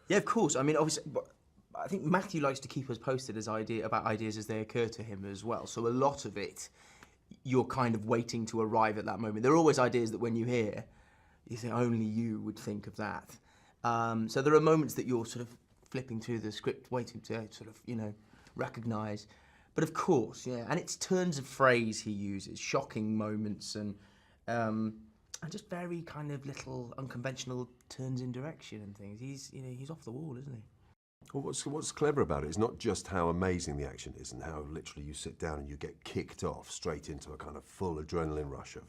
Yeah, of course. I mean, obviously, I think Matthew likes to keep us posted about ideas as they occur to him as well. So a lot of it, you're kind of waiting to arrive at that moment. There are always ideas that when you hear, you think only you would think of that. So there are moments that you're sort of flipping through the script, waiting to sort of, recognise. But of course, yeah, and it's turns of phrase he uses, shocking moments and just very kind of little unconventional turns in direction and things. He's off the wall, isn't he? Well, what's clever about it is not just how amazing the action is and how literally you sit down and you get kicked off straight into a kind of full adrenaline rush of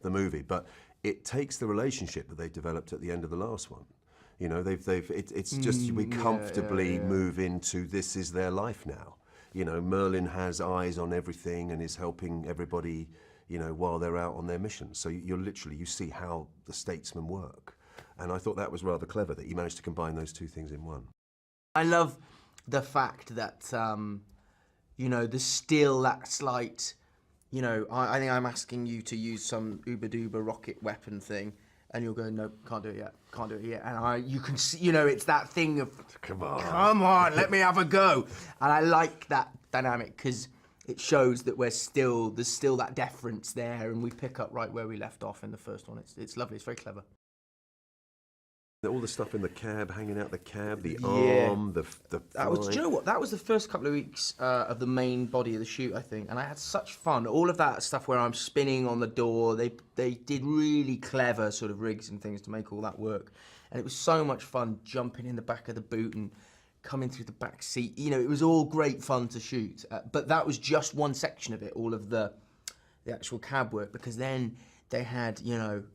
the movie, but it takes the relationship that they developed at the end of the last one. You know, it's just we comfortably move into this is their life now. You know, Merlin has eyes on everything and is helping everybody, while they're out on their missions. So you see how the statesmen work. And I thought that was rather clever that you managed to combine those two things in one. I love the fact that, there's still that slight, I think I'm asking you to use some uber-duber rocket weapon thing, and you'll go, no, can't do it yet. And you can see, it's that thing of, come on, let me have a go. And I like that dynamic because it shows that there's still that deference there, and we pick up right where we left off in the first one. It's lovely, it's very clever. All the stuff in the cab, hanging out the cab, the arm, the that was, do you know what? That was the first couple of weeks of the main body of the shoot, I think, and I had such fun. All of that stuff where I'm spinning on the door, they did really clever sort of rigs and things to make all that work, and it was so much fun jumping in the back of the boot and coming through the back seat. It was all great fun to shoot, but that was just one section of it, all of the actual cab work, because then they had,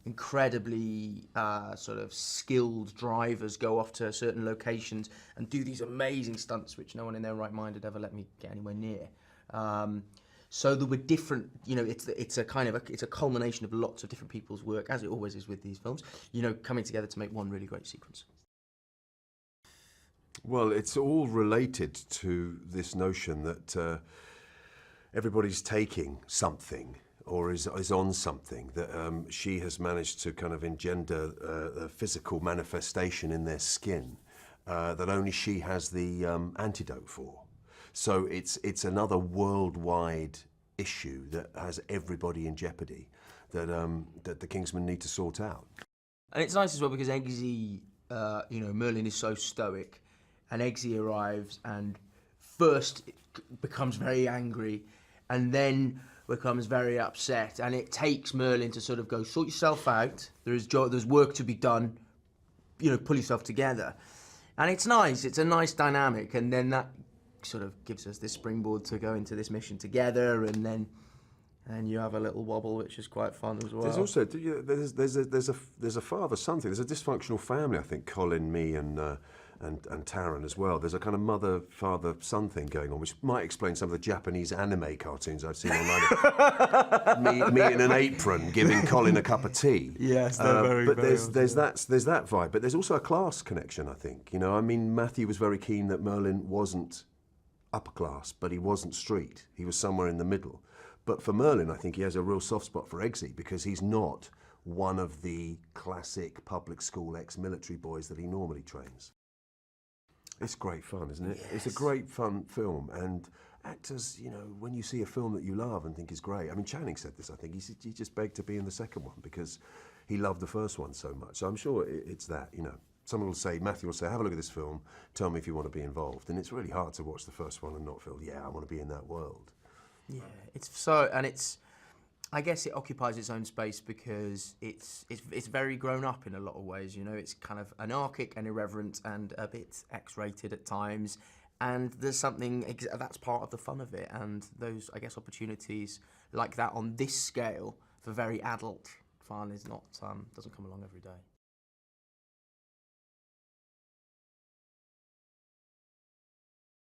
incredibly sort of skilled drivers go off to certain locations and do these amazing stunts, which no one in their right mind had ever let me get anywhere near. So there were different, it's a culmination of lots of different people's work, as it always is with these films, coming together to make one really great sequence. Well, it's all related to this notion that everybody's taking something or is on something, that she has managed to kind of engender a physical manifestation in their skin that only she has the antidote for. So it's another worldwide issue that has everybody in jeopardy that the Kingsmen need to sort out. And it's nice as well because Eggsy, Merlin is so stoic, and Eggsy arrives and first becomes very angry and then becomes very upset, and it takes Merlin to sort of go, sort yourself out, there's work to be done, pull yourself together. And it's nice, it's a nice dynamic, and then that sort of gives us this springboard to go into this mission together, and then you have a little wobble, which is quite fun as well. There's also, there's a father-son thing, there's a dysfunctional family, I think, Colin, me and Taron as well. There's a kind of mother-father-son thing going on, which might explain some of the Japanese anime cartoons I've seen online. me in an apron giving Colin a cup of tea. Yes, they're very. But there's that vibe. But there's also a class connection, I think. Matthew was very keen that Merlin wasn't upper class, but he wasn't street. He was somewhere in the middle. But for Merlin, I think he has a real soft spot for Eggsy because he's not one of the classic public school ex-military boys that he normally trains. It's great fun, isn't it? Yes. It's a great fun film, and actors, when you see a film that you love and think is great, Channing said this, I think, he just begged to be in the second one because he loved the first one so much. So I'm sure it's that, Someone will say, Matthew will say, have a look at this film, tell me if you want to be involved. And it's really hard to watch the first one and not feel, yeah, I want to be in that world. Yeah, I guess it occupies its own space because it's very grown up in a lot of ways. It's kind of anarchic and irreverent and a bit X-rated at times, and there's something that's part of the fun of it. And those, I guess, opportunities like that on this scale for very adult fun is not doesn't come along every day.